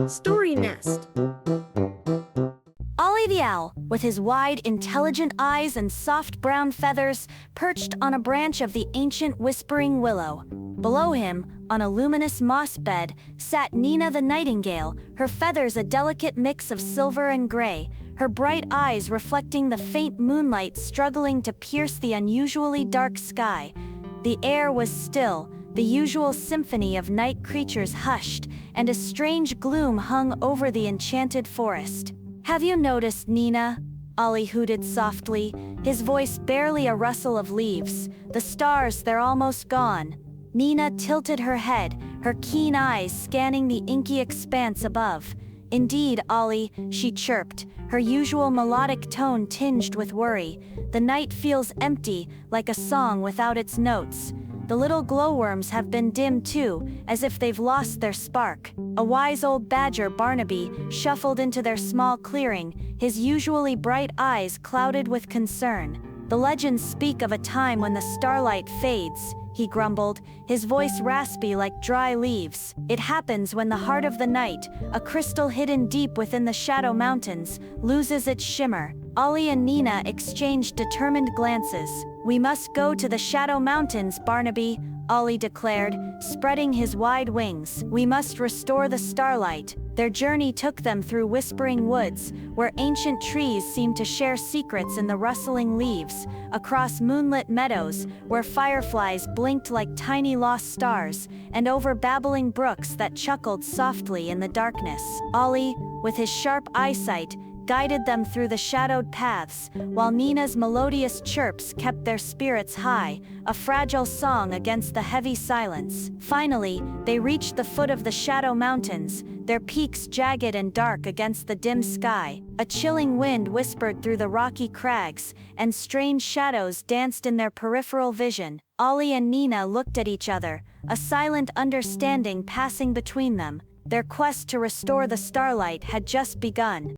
Story Nest. Ollie the owl, with his wide, intelligent eyes and soft brown feathers, perched on a branch of the ancient whispering willow. Below him, on a luminous moss bed, sat Nina the nightingale, her feathers a delicate mix of silver and gray, her bright eyes reflecting the faint moonlight struggling to pierce the unusually dark sky. The air was still, the usual symphony of night creatures hushed, and a strange gloom hung over the enchanted forest. "Have you noticed, Nina?" Ollie hooted softly, his voice barely a rustle of leaves. "The stars, they're almost gone." Nina tilted her head, her keen eyes scanning the inky expanse above. "Indeed, Ollie," she chirped, her usual melodic tone tinged with worry. "The night feels empty, like a song without its notes. The little glowworms have been dimmed too, as if they've lost their spark." A wise old badger, Barnaby, shuffled into their small clearing, his usually bright eyes clouded with concern. "The legends speak of a time when the starlight fades," he grumbled, his voice raspy like dry leaves. "It happens when the heart of the night, a crystal hidden deep within the Shadow Mountains, loses its shimmer." Ollie and Nina exchanged determined glances. "We must go to the Shadow Mountains, Barnaby," Ollie declared, spreading his wide wings. "We must restore the starlight." Their journey took them through whispering woods, where ancient trees seemed to share secrets in the rustling leaves, across moonlit meadows, where fireflies blinked like tiny lost stars, and over babbling brooks that chuckled softly in the darkness. Ollie, with his sharp eyesight, guided them through the shadowed paths, while Nina's melodious chirps kept their spirits high, a fragile song against the heavy silence. Finally, they reached the foot of the Shadow Mountains, their peaks jagged and dark against the dim sky. A chilling wind whispered through the rocky crags, and strange shadows danced in their peripheral vision. Ollie and Nina looked at each other, a silent understanding passing between them. Their quest to restore the starlight had just begun.